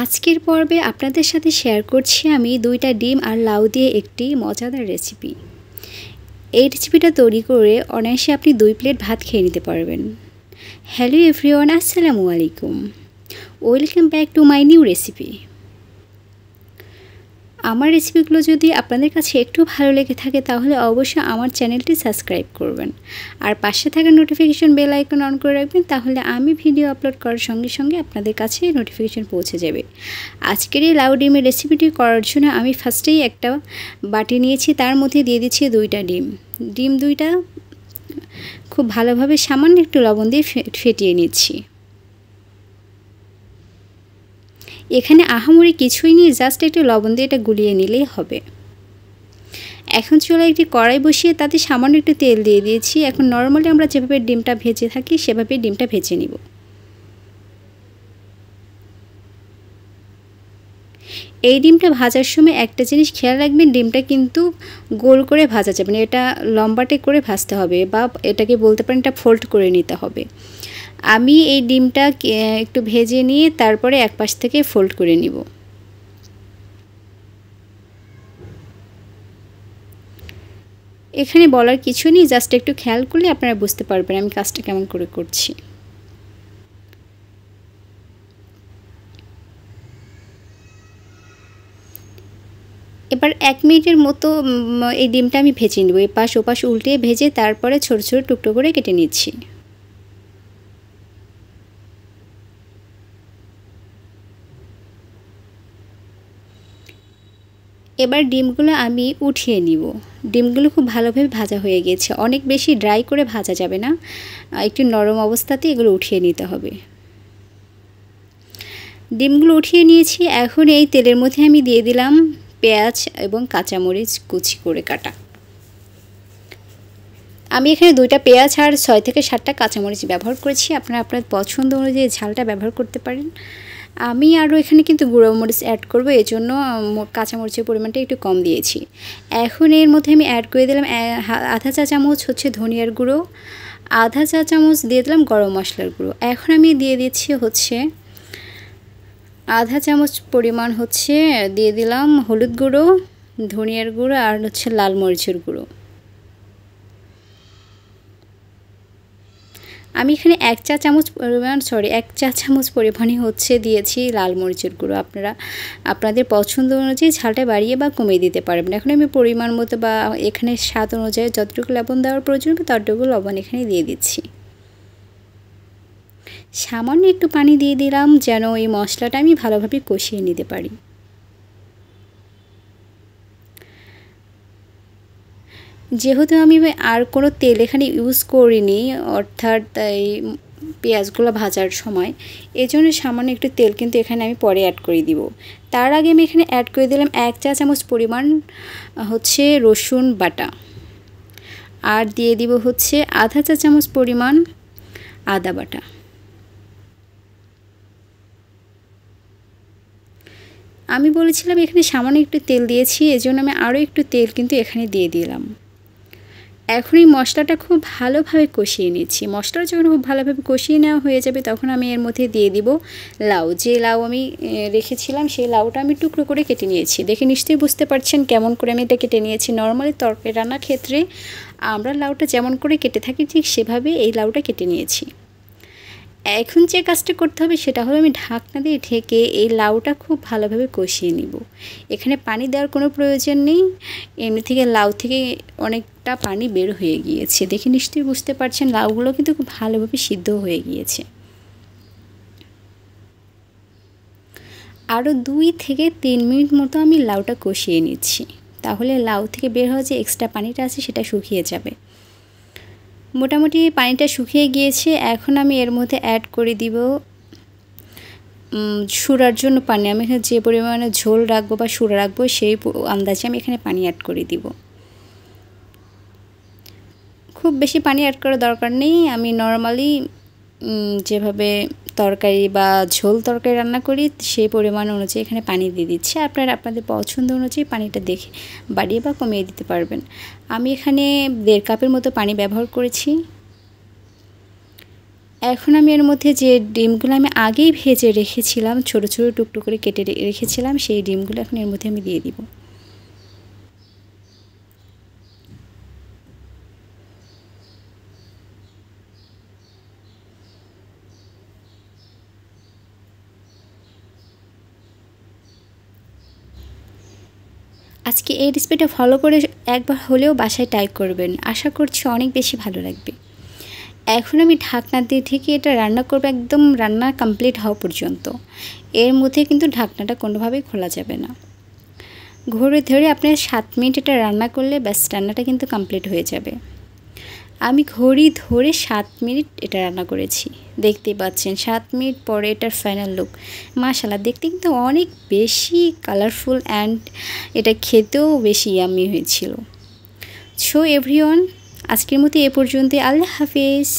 আজকের পর্বে আপনাদের সাথে শেয়ার করছি আমি 2টা ডিম আর লাউ দিয়ে একটি মজাদার রেসিপি। এই রেসিপিটা তৈরি করে অনায়াসে আপনি 2 প্লেট ভাত খেয়ে নিতে পারবেন। হ্যালো এভরিওয়ান, আসসালামু আলাইকুম। Welcome back to my new recipe. আমার রেসিপিগুলো যদি আপনাদের কাছে একটু ভালো লেগে থাকে তাহলে অবশ্যই আমার চ্যানেলটি সাবস্ক্রাইব করবেন আর পাশে থাকা নোটিফিকেশন বেল আইকন অন করে রাখবেন, তাহলে আমি ভিডিও আপলোড করার সঙ্গে সঙ্গে আপনাদের কাছে নোটিফিকেশন পৌঁছে যাবে। আজকের এই লাউ ডিমের রেসিপিটি করার জন্য আমি ফার্স্টেই একটা বাটি নিয়েছি, তার মধ্যে দিয়ে দিচ্ছি 2টা ডিম। ডিম 2টা খুব ভালোভাবে সামান্য একটু লবণ দিয়ে ফেটিয়ে নিচ্ছি। এখানে আহামরি কিছুই নেই, জাস্ট একটু লবণ দিয়ে এটা গুলিয়ে নিলেই হবে। এখন চুলায় একটি কড়াই বসিয়ে তাতে সামান্য একটু তেল দিয়ে দিয়েছি। এখন নর্মালি আমরা যেভাবে ডিমটা ভেজে থাকি সেভাবে ডিমটা ভেজে নিব। এই ডিমটা ভাজার সময় একটা জিনিস খেয়াল রাখবেন, ডিমটা কিন্তু গোল করে ভাজা যাবে না, এটা লম্বাটে করে ভাজতে হবে, বা এটাকে বলতে পারেন এটা ফোল্ড করে নিতে হবে। আমি এই ডিমটা একটু ভেজে নিয়ে তারপরে এক পাশ থেকে ফোল্ড করে নিব। এখানে বলার কিছু নেই, জাস্ট একটু খেয়াল করলে আপনারা বুঝতে পারবেন আমি কাজটা কেমন করে করছি। এবার 1 মিনিটের মতো এই ডিমটা আমি ভেজে নেব। এপাশ ওপাশ উল্টিয়ে ভেজে তারপরে ছোট ছোট টুকরো করে কেটে নিচ্ছি। এবার ডিমগুলো আমি উঠিয়ে নিব। ডিমগুলো খুব ভালোভাবে ভাজা হয়ে গেছে, অনেক বেশি ড্রাই করে ভাজা যাবে না, একটু নরম অবস্থাতে এগুলো উঠিয়ে নিতে হবে। ডিমগুলো উঠিয়ে নিয়েছি। এখন এই তেলের মধ্যে আমি দিয়ে দিলাম পেঁয়াজ এবং কাঁচামরিচ কুচি করে কাটা। আমি এখানে 2টা পেঁয়াজ আর 6 থেকে 7টা কাঁচামরিচ ব্যবহার করেছি, আপনারা আপনার পছন্দ অনুযায়ী ঝালটা ব্যবহার করতে পারেন। আমি আরও এখানে কিন্তু গুঁড়ো মরিচ অ্যাড করব, এই জন্য কাঁচামরিচের পরিমাণটা একটু কম দিয়েছি। এখন এর মধ্যে আমি অ্যাড করে দিলাম আধা চা চামচ হচ্ছে ধনিয়ার গুঁড়ো, আধা চা চামচ দিয়ে দিলাম গরম মশলার গুঁড়ো। এখন আমি দিয়ে দিচ্ছি হচ্ছে আধা চামচ পরিমাণ হচ্ছে দিয়ে দিলাম হলুদ গুঁড়ো, ধনিয়ার গুঁড়ো আর হচ্ছে লাল মরিচের গুঁড়ো। আমি এখানে 1 চা চামচ পরিমাণে হচ্ছে দিয়েছি লাল মরিচের গুঁড়ো। আপনারা আপনাদের পছন্দ অনুযায়ী ঝালটা বাড়িয়ে বা কমিয়ে দিতে পারবেন। এখন আমি পরিমাণ মতো বা এখানে স্বাদ অনুযায়ী যতটুকু লবণ দেওয়ার প্রয়োজন হবে ততটুকু লবণ এখানে দিয়ে দিচ্ছি। সামান্য একটু পানি দিয়ে দিলাম যেন এই মশলাটা আমি ভালোভাবে কষিয়ে নিতে পারি। যেহেতু আমি আর কোনো তেল এখানে ইউজ করিনি, অর্থাৎ এই পেঁয়াজগুলো ভাজার সময়, এই জন্য সামান্য একটু তেল কিন্তু এখানে আমি পরে অ্যাড করে দিব। তার আগে আমি এখানে অ্যাড করে দিলাম 1 চা চামচ পরিমাণ হচ্ছে রসুন বাটা, আর দিয়ে দিব হচ্ছে আধা চা চামচ পরিমাণ আদা বাটা। আমি বলেছিলাম এখানে সামান্য একটু তেল দিয়েছি, এজন্য আমি আরও একটু তেল কিন্তু এখানে দিয়ে দিলাম। এখন এই মশলাটা খুব ভালোভাবে কষিয়ে নিচ্ছি। মশলাটা যখন খুব ভালোভাবে কষিয়ে নেওয়া হয়ে যাবে তখন আমি এর মধ্যে দিয়ে দিব লাউ। যে লাউ আমি রেখেছিলাম সেই লাউটা আমি টুকরো করে কেটে নিয়েছি। দেখে নিশ্চয়ই বুঝতে পারছেন কেমন করে আমি এটা কেটে নিয়েছি। নর্মালি তরকারি রান্নার ক্ষেত্রে আমরা লাউটা যেমন করে কেটে থাকি ঠিক সেভাবে এই লাউটা কেটে নিয়েছি। এখন যে কাজটা করতে হবে সেটা হলো আমি ঢাকনা দিয়ে ঢেকে এই লাউটা খুব ভালোভাবে কষিয়ে নিব। এখানে পানি দেওয়ার কোনো প্রয়োজন নেই, এমনি থেকে লাউ থেকে অনেকটা পানি বের হয়ে গিয়েছে। দেখে নিশ্চয়ই বুঝতে পারছেন লাউগুলো কিন্তু খুব ভালোভাবে সিদ্ধ হয়ে গিয়েছে। আরও 2 থেকে 3 মিনিট মতো আমি লাউটা কষিয়ে নিচ্ছি, তাহলে লাউ থেকে বের হওয়া যে এক্সট্রা পানিটা আছে সেটা শুকিয়ে যাবে। মোটামুটি পানিটা শুকিয়ে গিয়েছে। এখন আমি এর মধ্যে অ্যাড করে দিব সুরার জন্য পানি। আমি এখানে যে পরিমাণে ঝোল রাখবো বা সুরা রাখবো সেই আন্দাজে আমি এখানে পানি অ্যাড করে দিব। খুব বেশি পানি অ্যাড করার দরকার নেই। আমি নর্মালি যেভাবে তরকারি বা ঝোল তরকারি রান্না করি সেই পরিমাণ অনুযায়ী এখানে পানি দিয়ে দিচ্ছি। আপনারা আপনাদের পছন্দ অনুযায়ী পানিটা দেখে বাড়িয়ে বা কমিয়ে দিতে পারবেন। আমি এখানে 1.5 কাপের মতো পানি ব্যবহার করেছি। এখন আমি এর মধ্যে যে ডিমগুলো আমি আগেই ভেজে রেখেছিলাম, ছোট ছোট টুকরো করে কেটে রেখেছিলাম, সেই ডিমগুলো এখন এর মধ্যে আমি দিয়ে দিব। আজকে এই রেসিপিটা ফলো করে একবার হলেও বাসায় ট্রাই করবেন, আশা করছি অনেক বেশি ভালো লাগবে। এখন আমি ঢাকনা দিয়ে থেকে এটা রান্না করব একদম রান্না কমপ্লিট হওয়া পর্যন্ত। এর মধ্যে কিন্তু ঢাকনাটা কোনোভাবেই খোলা যাবে না। ঘুরে ধরে আপনার 7 মিনিট এটা রান্না করলে ব্যাস রান্নাটা কিন্তু কমপ্লিট হয়ে যাবে। আমি ঘড়ি ধরে 7 মিনিট এটা রান্না করেছি, দেখতেই পাচ্ছেন 7 মিনিট পরে এটার ফাইনাল লুক। মাশাআল্লাহ, দেখতে কিন্তু অনেক বেশি কালারফুল অ্যান্ড এটা খেতেও বেশি ইয়াম্মি হয়েছিল। সো এভরিওয়ান, আজকের মতো এ পর্যন্তই। আল্লাহ হাফেজ।